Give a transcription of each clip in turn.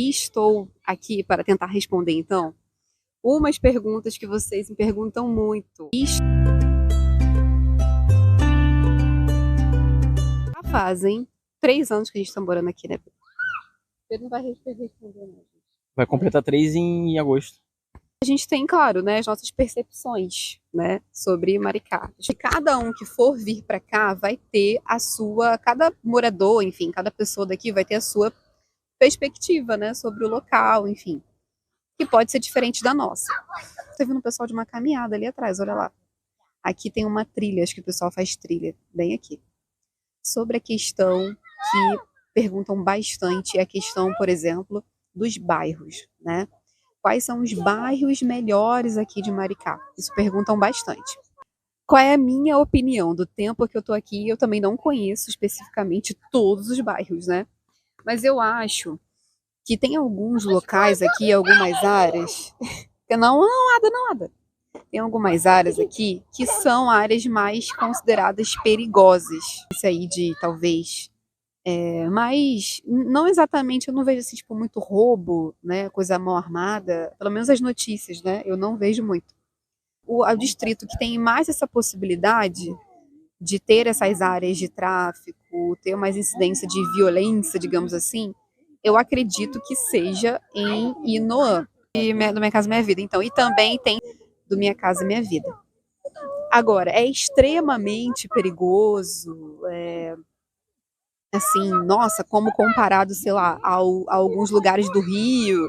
E estou aqui para tentar responder, então, umas perguntas que vocês me perguntam muito. Já fazem 3 anos que a gente está morando aqui, né? Pedro não vai responder, não. Vai completar 3 em agosto. A gente tem, claro, né, as nossas percepções, né, sobre Maricá. E cada um que for vir para cá vai ter a sua, cada morador, enfim, cada pessoa daqui vai ter a sua perspectiva, né, sobre o local, enfim, que pode ser diferente da nossa. Tô vendo o pessoal de uma caminhada ali atrás, olha lá. Aqui tem uma trilha, acho que o pessoal faz trilha, bem aqui. Sobre a questão que perguntam bastante, é a questão, por exemplo, dos bairros, né? Quais são os bairros melhores aqui de Maricá? Isso perguntam bastante. Qual é a minha opinião? Do tempo que eu tô aqui, eu também não conheço especificamente todos os bairros, né? Mas eu acho que tem alguns locais aqui, algumas áreas, que não nada. Tem algumas áreas aqui que são áreas mais consideradas perigosas. Isso aí de talvez mas não exatamente, eu não vejo assim, tipo, muito roubo, né, coisa mal armada, pelo menos as notícias, né, eu não vejo muito. O distrito que tem mais essa possibilidade de ter essas áreas de tráfico, ter mais incidência de violência, digamos assim, eu acredito que seja em Inoã, do Minha Casa Minha Vida. Então, e também tem do Minha Casa Minha Vida. Agora, é extremamente perigoso, assim, nossa, como comparado, sei lá, a alguns lugares do Rio.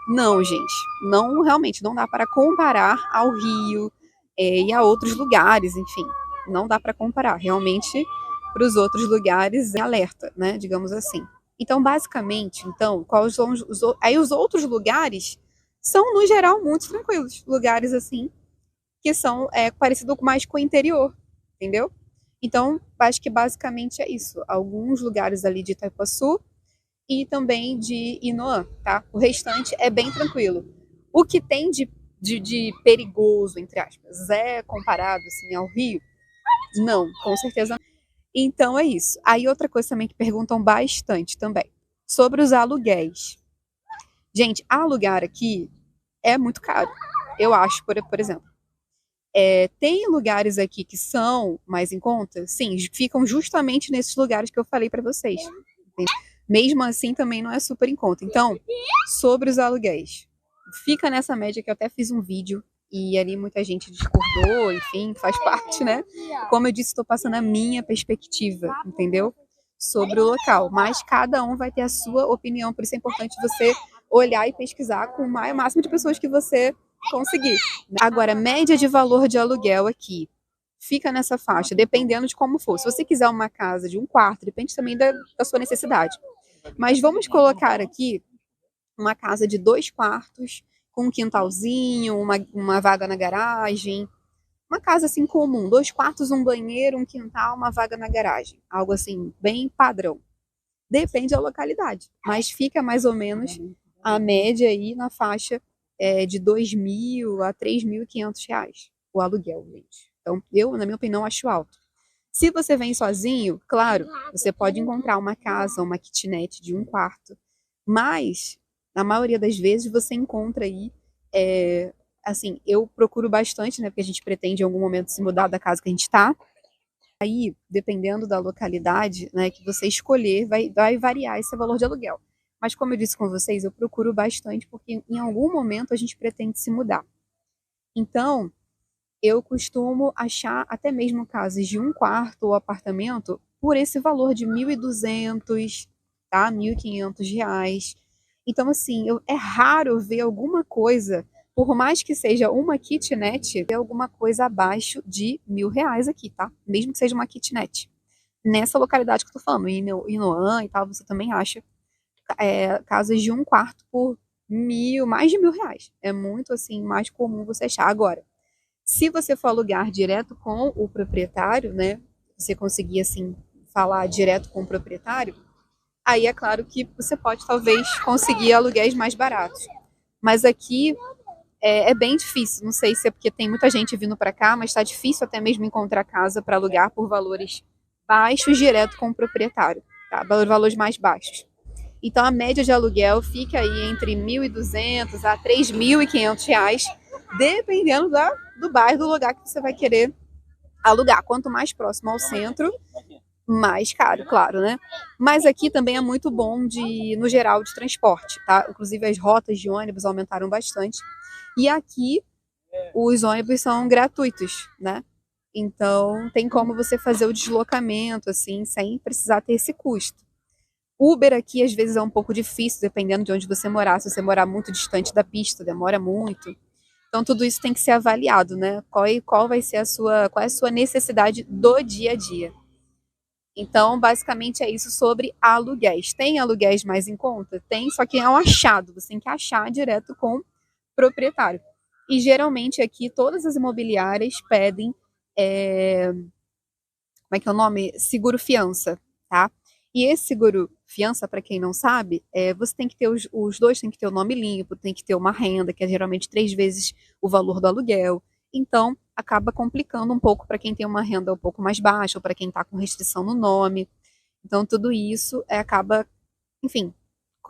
Não, gente, não, realmente não dá para comparar ao Rio e a outros lugares, enfim, não dá para comparar. Realmente, para os outros lugares, é alerta, né, digamos assim. Então, basicamente, então, quais são aí os outros lugares são, no geral, muito tranquilos. Lugares, assim, que são parecidos mais com o interior, entendeu? Então, acho que basicamente é isso. Alguns lugares ali de Itaipuaçu e também de Inoã, tá? O restante é bem tranquilo. O que tem de perigoso, entre aspas, é comparado assim, ao Rio? Não, com certeza não. Então é isso. Aí outra coisa também que perguntam bastante também, sobre os aluguéis. Gente, alugar aqui é muito caro. Eu acho, por exemplo. Tem lugares aqui que são mais em conta? Sim, ficam justamente nesses lugares que eu falei para vocês. Mesmo assim, também não é super em conta. Então, sobre os aluguéis, fica nessa média que eu até fiz um vídeo e ali muita gente discordou, enfim, faz parte, né? Como eu disse, estou passando a minha perspectiva, entendeu? Sobre o local. Mas cada um vai ter a sua opinião, por isso é importante você olhar e pesquisar com o máximo de pessoas que você conseguir. Agora, média de valor de aluguel aqui fica nessa faixa, dependendo de como for. Se você quiser uma casa de um quarto, depende também da sua necessidade. Mas vamos colocar aqui uma casa de 2 quartos, com um quintalzinho, uma vaga na garagem. Uma casa assim comum, 2 quartos, um banheiro, um quintal, uma vaga na garagem. Algo assim, bem padrão. Depende da localidade, mas fica mais ou menos a média aí na faixa de R$ 2.000 a R$ 3.500 o aluguel, gente. Então, eu, na minha opinião, acho alto. Se você vem sozinho, claro, você pode encontrar uma casa, uma kitnet de um quarto, mas, na maioria das vezes, você encontra aí, assim, eu procuro bastante, né, porque a gente pretende em algum momento se mudar da casa que a gente está. Aí, dependendo da localidade, né, que você escolher, vai variar esse valor de aluguel. Mas como eu disse com vocês, eu procuro bastante porque em algum momento a gente pretende se mudar. Então, eu costumo achar até mesmo casas de um quarto ou apartamento por esse valor de 1.200, tá? R$ 1.500. Então, assim, é raro ver alguma coisa, por mais que seja uma kitnet, ver alguma coisa abaixo de R$ 1.000 aqui, tá? Mesmo que seja uma kitnet. Nessa localidade que eu tô falando, em Inoã e tal, você também acha casas de um quarto por mais de R$ 1.000. É muito, assim, mais comum você achar. Agora, se você for alugar direto com o proprietário, né? Você conseguir, assim, falar direto com o proprietário, aí é claro que você pode talvez conseguir aluguéis mais baratos. Mas aqui é bem difícil. Não sei se é porque tem muita gente vindo para cá, mas está difícil até mesmo encontrar casa para alugar por valores baixos direto com o proprietário, tá? Valores mais baixos. Então a média de aluguel fica aí entre R$ 1.200 a R$ 3.500, dependendo do bairro, do lugar que você vai querer alugar. Quanto mais próximo ao centro, mais caro, claro, né? Mas aqui também é muito bom no geral, de transporte, tá? Inclusive as rotas de ônibus aumentaram bastante. E aqui os ônibus são gratuitos, né? Então tem como você fazer o deslocamento assim, sem precisar ter esse custo. Uber aqui às vezes é um pouco difícil, dependendo de onde você morar. Se você morar muito distante da pista, demora muito. Então tudo isso tem que ser avaliado, né? Qual vai ser qual é a sua necessidade do dia a dia. Então, basicamente é isso sobre aluguéis. Tem aluguéis mais em conta? Tem, só que é um achado. Você tem que achar direto com o proprietário. E geralmente aqui todas as imobiliárias pedem, como é que é o nome? Seguro fiança, tá? E esse seguro fiança, para quem não sabe, você tem que ter os dois tem que ter o nome limpo, tem que ter uma renda, que é geralmente 3 vezes o valor do aluguel. Então, acaba complicando um pouco para quem tem uma renda um pouco mais baixa, ou para quem está com restrição no nome. Então, tudo isso acaba, enfim,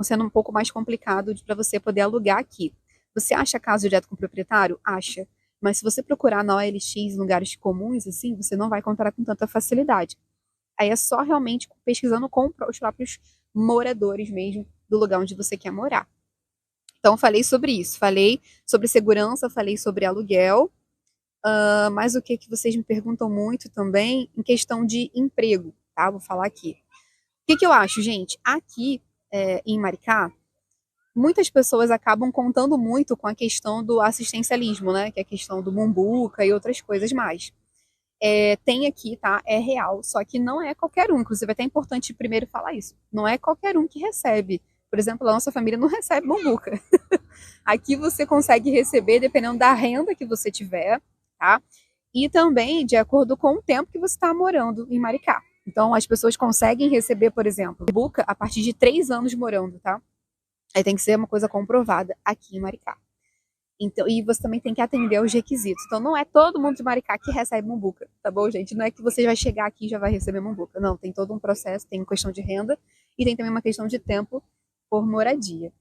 sendo um pouco mais complicado para você poder alugar aqui. Você acha casa direto com o proprietário? Acha. Mas se você procurar na OLX em lugares comuns, assim, você não vai encontrar com tanta facilidade. Aí é só realmente pesquisando com os próprios moradores mesmo do lugar onde você quer morar. Então, falei sobre isso. Falei sobre segurança, falei sobre aluguel. Mas o que vocês me perguntam muito também em questão de emprego, tá? Vou falar aqui. O que eu acho, gente? Aqui em Maricá, muitas pessoas acabam contando muito com a questão do assistencialismo, né? Que é a questão do Mumbuca e outras coisas mais. Tem aqui, tá? É real, só que não é qualquer um. Inclusive, é até importante primeiro falar isso. Não é qualquer um que recebe. Por exemplo, a nossa família não recebe Mumbuca. Aqui você consegue receber dependendo da renda que você tiver, tá? E também de acordo com o tempo que você está morando em Maricá. Então, as pessoas conseguem receber, por exemplo, Mumbuca a partir de 3 anos morando, tá? Aí tem que ser uma coisa comprovada aqui em Maricá. Então, e você também tem que atender aos requisitos. Então, não é todo mundo de Maricá que recebe Mumbuca, tá bom, gente? Não é que você vai chegar aqui e já vai receber Mumbuca. Não, tem todo um processo, tem uma questão de renda e tem também uma questão de tempo por moradia.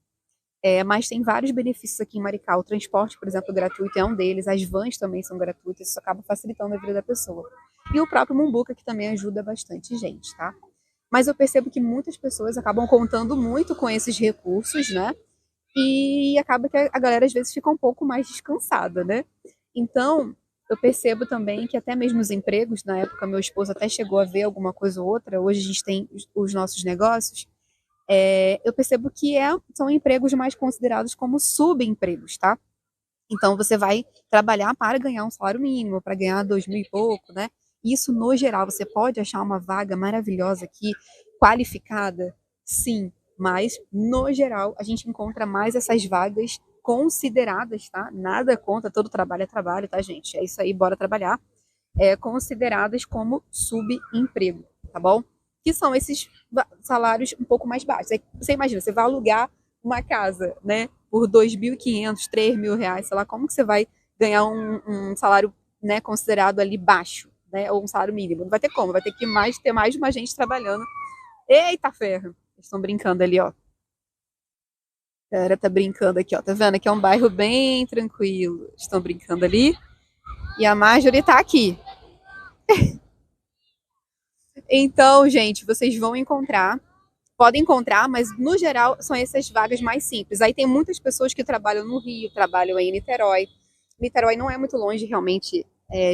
Mas tem vários benefícios aqui em Maricá. O transporte, por exemplo, gratuito é um deles. As vans também são gratuitas. Isso acaba facilitando a vida da pessoa. E o próprio Mumbuca, que também ajuda bastante gente, tá? Mas eu percebo que muitas pessoas acabam contando muito com esses recursos, né? E acaba que a galera às vezes fica um pouco mais descansada, né? Então, eu percebo também que até mesmo os empregos, na época meu esposo até chegou a ver alguma coisa ou outra, hoje a gente tem os nossos negócios, eu percebo que são empregos mais considerados como subempregos, tá? Então, você vai trabalhar para ganhar um salário mínimo, para ganhar 2.000 e pouco, né? Isso, no geral, você pode achar uma vaga maravilhosa aqui, qualificada, sim, mas, no geral, a gente encontra mais essas vagas consideradas, tá? Nada contra, todo trabalho é trabalho, tá, gente? É isso aí, bora trabalhar. Consideradas como subemprego, tá bom? Que são esses salários um pouco mais baixos. Aí, você imagina, você vai alugar uma casa, né, por 2.500, 3.000 reais, sei lá, como que você vai ganhar um salário, né, considerado ali baixo, né, ou um salário mínimo? Não vai ter como, vai ter que ter mais de uma gente trabalhando. Eita ferro! Eles estão brincando ali, ó. A galera tá brincando aqui, ó. Tá vendo? Aqui é um bairro bem tranquilo. Estão brincando ali. E a Marjorie tá aqui. Então, gente, vocês vão encontrar. Podem encontrar, mas no geral são essas vagas mais simples. Aí tem muitas pessoas que trabalham no Rio, trabalham aí em Niterói. Niterói não é muito longe realmente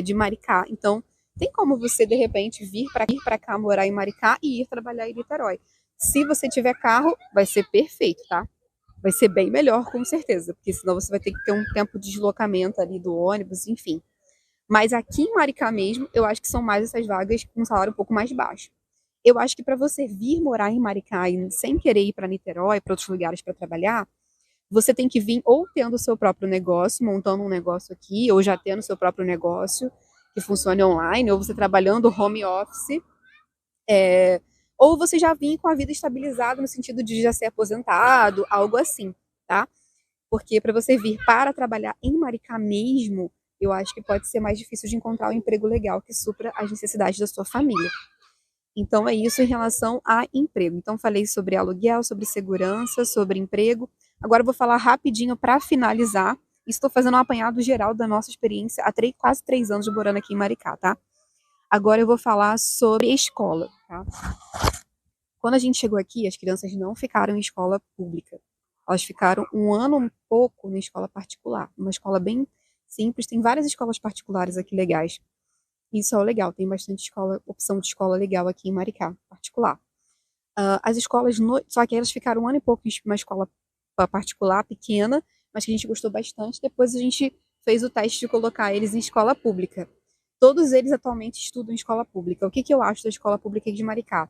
de Maricá. Então, tem como você, de repente, vir para cá, morar em Maricá e ir trabalhar em Niterói. Se você tiver carro, vai ser perfeito, tá? Vai ser bem melhor, com certeza, porque senão você vai ter que ter um tempo de deslocamento ali do ônibus, enfim. Mas aqui em Maricá mesmo, eu acho que são mais essas vagas com um salário um pouco mais baixo. Eu acho que para você vir morar em Maricá e sem querer ir para Niterói, para outros lugares para trabalhar, você tem que vir ou tendo o seu próprio negócio, montando um negócio aqui, ou já tendo o seu próprio negócio que funcione online, ou você trabalhando home office, ou você já vir com a vida estabilizada no sentido de já ser aposentado, algo assim, tá? Porque para você vir para trabalhar em Maricá mesmo, eu acho que pode ser mais difícil de encontrar um emprego legal que supra as necessidades da sua família. Então é isso em relação a emprego. Então falei sobre aluguel, sobre segurança, sobre emprego. Agora eu vou falar rapidinho para finalizar. Estou fazendo um apanhado geral da nossa experiência há quase 3 anos morando aqui em Maricá, tá? Agora eu vou falar sobre escola, tá? Quando a gente chegou aqui, as crianças não ficaram em escola pública. Elas ficaram um ano e pouco na escola particular. Uma escola bem simples. Tem várias escolas particulares aqui legais. Isso é legal. Tem bastante escola, opção de escola legal aqui em Maricá, particular. As escolas, só que elas ficaram um ano e pouco em uma escola particular, pequena, mas que a gente gostou bastante. Depois a gente fez o teste de colocar eles em escola pública. Todos eles atualmente estudam em escola pública. O que eu acho da escola pública aqui de Maricá?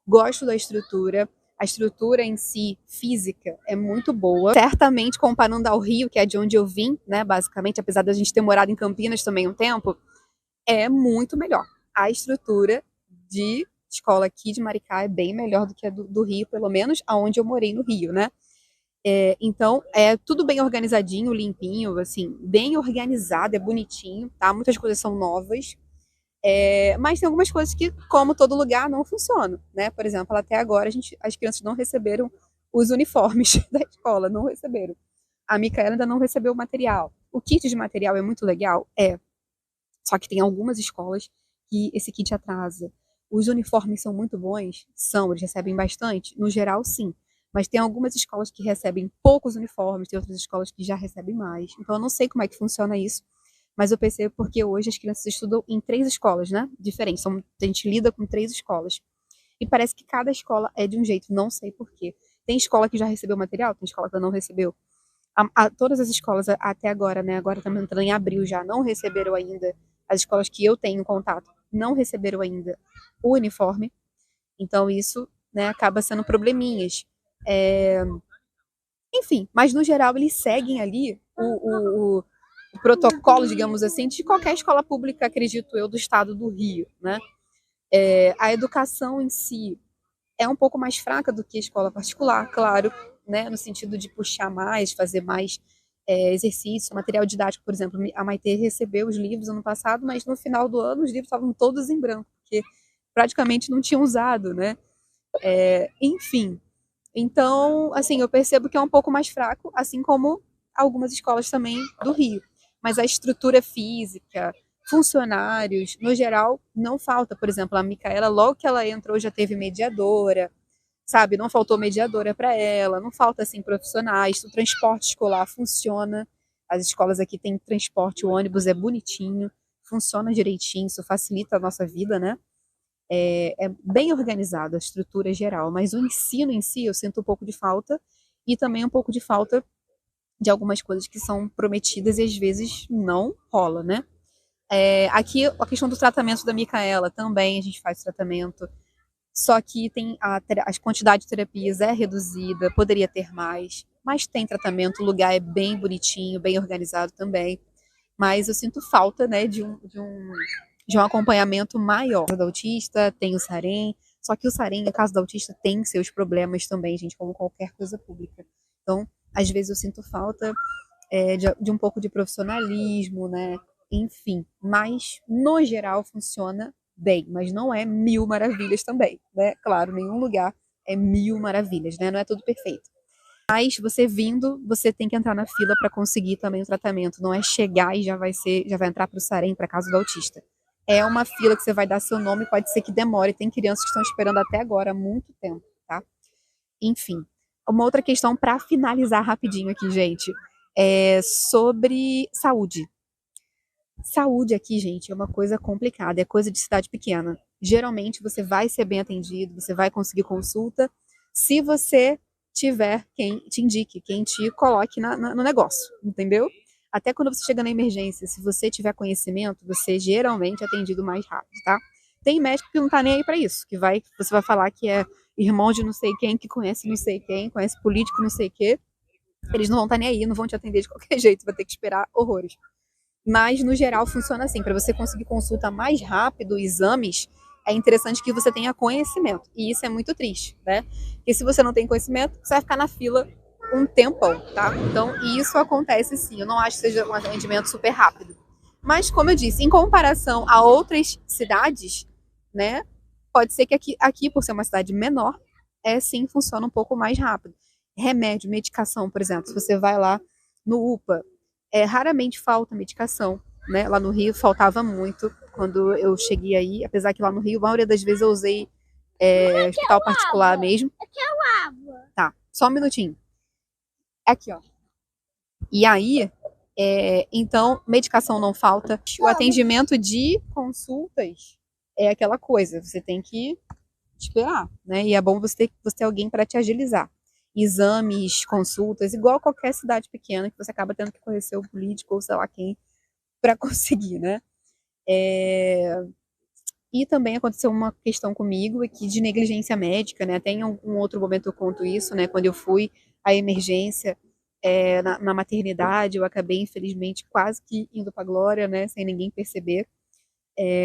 Gosto da estrutura. A estrutura em si, física, é muito boa. Certamente, comparando ao Rio, que é de onde eu vim, né, basicamente, apesar da gente ter morado em Campinas também um tempo, é muito melhor. A estrutura de escola aqui de Maricá é bem melhor do que a do Rio, pelo menos aonde eu morei no Rio, né? Então, é tudo bem organizadinho, limpinho, assim, bem organizado, é bonitinho, tá? Muitas coisas são novas. Mas tem algumas coisas que, como todo lugar, não funcionam, né? Por exemplo, até agora as crianças não receberam os uniformes da escola, não receberam. A Micaela ainda não recebeu o material. O kit de material é muito legal? É. Só que tem algumas escolas que esse kit atrasa. Os uniformes são muito bons? São, eles recebem bastante? No geral, sim. Mas tem algumas escolas que recebem poucos uniformes, tem outras escolas que já recebem mais. Então eu não sei como é que funciona isso, mas eu percebo porque hoje as crianças estudam em 3 escolas, né? Diferentes. A gente lida com 3 escolas. E parece que cada escola é de um jeito, não sei por quê. Tem escola que já recebeu material, tem escola que não recebeu. Todas as escolas até agora, né? Agora estamos entrando em abril já, não receberam ainda. As escolas que eu tenho contato não receberam ainda o uniforme. Então isso, né, acaba sendo probleminhas. Enfim, mas no geral eles seguem ali o protocolo, digamos assim, de qualquer escola pública, acredito eu, do estado do Rio, né? A educação em si é um pouco mais fraca do que a escola particular, claro, né, no sentido de puxar mais, fazer mais exercício, material didático, por exemplo. A Maitê recebeu os livros ano passado, mas no final do ano os livros estavam todos em branco, porque praticamente não tinham usado, né? Enfim, então, assim, eu percebo que é um pouco mais fraco, assim como algumas escolas também do Rio. Mas a estrutura física, funcionários, no geral, não falta. Por exemplo, a Micaela, logo que ela entrou, já teve mediadora, sabe? Não faltou mediadora para ela, não falta, assim, profissionais. O transporte escolar funciona. As escolas aqui têm transporte, o ônibus é bonitinho, funciona direitinho, isso facilita a nossa vida, né? É bem organizado a estrutura geral, mas o ensino em si eu sinto um pouco de falta e também um pouco de falta de algumas coisas que são prometidas e às vezes não rola, né? Aqui a questão do tratamento da Micaela também a gente faz tratamento, só que tem a quantidade de terapias é reduzida, poderia ter mais, mas tem tratamento, o lugar é bem bonitinho, bem organizado também, mas eu sinto falta, né, de um acompanhamento maior. Da autista, tem o Sarem, só que o Sarem, no caso da autista, tem seus problemas também, gente, como qualquer coisa pública. Então, às vezes eu sinto falta de um pouco de profissionalismo, né? Enfim, mas no geral funciona bem, mas não é mil maravilhas também, né? Claro, nenhum lugar é mil maravilhas, né? Não é tudo perfeito. Mas você vindo, você tem que entrar na fila para conseguir também o tratamento. Não é chegar e já vai entrar para o Sarem, para casa do autista. É uma fila que você vai dar seu nome, pode ser que demore. Tem crianças que estão esperando até agora há muito tempo, tá? Enfim. Uma outra questão para finalizar rapidinho aqui, gente, é sobre saúde. Saúde aqui, gente, é uma coisa complicada, é coisa de cidade pequena. Geralmente você vai ser bem atendido, você vai conseguir consulta, se você tiver quem te indique, quem te coloque no negócio, entendeu? Até quando você chega na emergência, se você tiver conhecimento, você geralmente é atendido mais rápido, tá? Tem médico que não tá nem aí para isso, você vai falar que é irmão de não sei quem, que conhece não sei quem, conhece político não sei o quê. Eles não vão estar nem aí, não vão te atender de qualquer jeito, vai ter que esperar horrores. Mas, no geral, funciona assim. Para você conseguir consulta mais rápido, exames, é interessante que você tenha conhecimento. E isso é muito triste, né? Porque se você não tem conhecimento, você vai ficar na fila um tempão, tá? Então, isso acontece sim. Eu não acho que seja um atendimento super rápido. Mas, como eu disse, em comparação a outras cidades, né? Pode ser que aqui, por ser uma cidade menor, sim, funciona um pouco mais rápido. Remédio, medicação, por exemplo, se você vai lá no UPA, raramente falta medicação, né? Lá no Rio faltava muito quando eu cheguei aí, apesar que lá no Rio, a maioria das vezes eu usei hospital particular mesmo. Aqui é o água. Tá, só um minutinho. Aqui, ó. E aí, então, medicação não falta. O atendimento de consultas é aquela coisa, você tem que esperar, né? E é bom você ter alguém para te agilizar. Exames, consultas, igual qualquer cidade pequena que você acaba tendo que conhecer o político ou sei lá quem para conseguir, né? E também aconteceu uma questão comigo aqui de negligência médica, né? Até em um outro momento eu conto isso, né? Quando eu fui à emergência na maternidade, eu acabei, infelizmente, quase que indo para a glória, né? Sem ninguém perceber.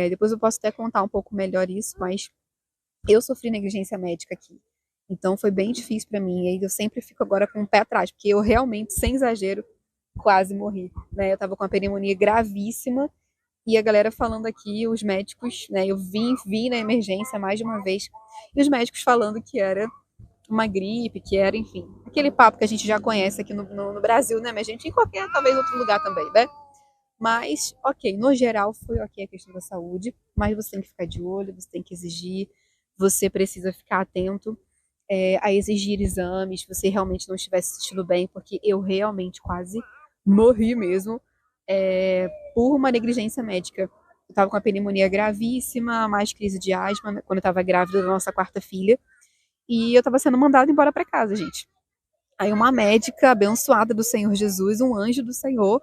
Depois eu posso até contar um pouco melhor isso, mas eu sofri negligência médica aqui. Então foi bem difícil para mim. E aí eu sempre fico agora com o pé atrás, porque eu realmente, sem exagero, quase morri, né? Eu tava com uma pneumonia gravíssima e a galera falando aqui, os médicos, né? Eu vi na emergência mais de uma vez, e os médicos falando que era uma gripe, que era, enfim, aquele papo que a gente já conhece aqui no Brasil, né, minha gente? Em qualquer, talvez, outro lugar também, né? Mas, ok, no geral foi ok a questão da saúde, mas você tem que ficar de olho, você tem que exigir, você precisa ficar atento a exigir exames, se você realmente não estiver se sentindo bem, porque eu realmente quase morri mesmo por uma negligência médica. Eu estava com uma pneumonia gravíssima, mais crise de asma, né, quando eu estava grávida da nossa quarta filha, e eu estava sendo mandada embora para casa, gente. Aí uma médica abençoada do Senhor Jesus, um anjo do Senhor,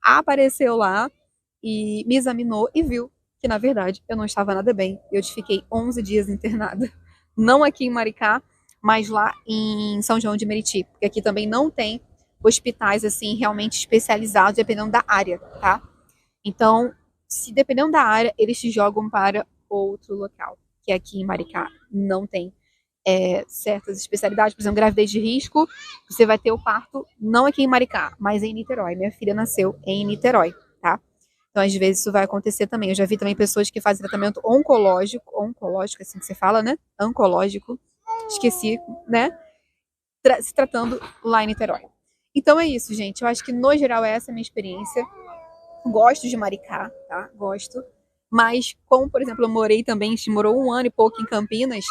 apareceu lá e me examinou e viu que, na verdade, eu não estava nada bem. Eu fiquei 11 dias internada. Não aqui em Maricá, mas lá em São João de Meriti, porque aqui também não tem hospitais assim realmente especializados, dependendo da área, tá? Então, se dependendo da área, eles te jogam para outro local, que aqui em Maricá não tem certas especialidades. Por exemplo, gravidez de risco, você vai ter o parto não aqui em Maricá, mas em Niterói. Minha filha nasceu em Niterói, tá? Então, às vezes, isso vai acontecer também. Eu já vi também pessoas que fazem tratamento oncológico, assim que você fala, né? Oncológico, esqueci, né? Se tratando lá em Niterói. Então é isso, gente. Eu acho que, no geral, essa é a minha experiência. Gosto de Maricá, tá? Gosto. Mas, como, por exemplo, eu morei também, a gente morou 1 ano e pouco em Campinas,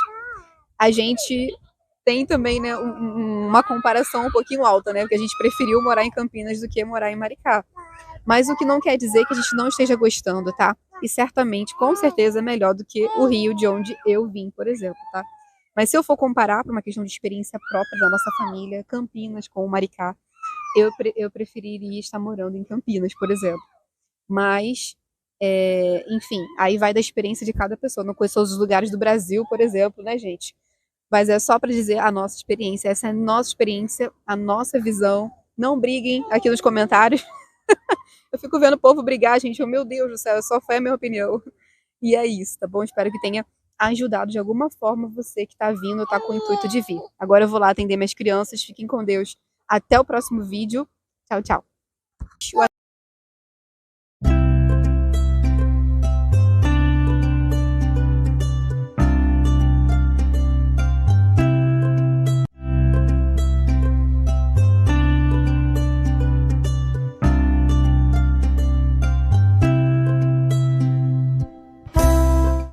a gente tem também, né, uma comparação um pouquinho alta, né? Porque a gente preferiu morar em Campinas do que morar em Maricá. Mas o que não quer dizer que a gente não esteja gostando, tá? E certamente, com certeza, é melhor do que o Rio de onde eu vim, por exemplo, tá? Mas se eu for comparar para uma questão de experiência própria da nossa família, Campinas com o Maricá, eu preferiria estar morando em Campinas, por exemplo. Mas, enfim, aí vai da experiência de cada pessoa. Não conheço todos os lugares do Brasil, por exemplo, né, gente? Mas é só para dizer a nossa experiência. Essa é a nossa experiência, a nossa visão. Não briguem aqui nos comentários. Eu fico vendo o povo brigar, gente. Oh, meu Deus do céu, só foi a minha opinião. E é isso, tá bom? Espero que tenha ajudado de alguma forma você que tá vindo ou tá com o intuito de vir. Agora eu vou lá atender minhas crianças. Fiquem com Deus. Até o próximo vídeo. Tchau, tchau.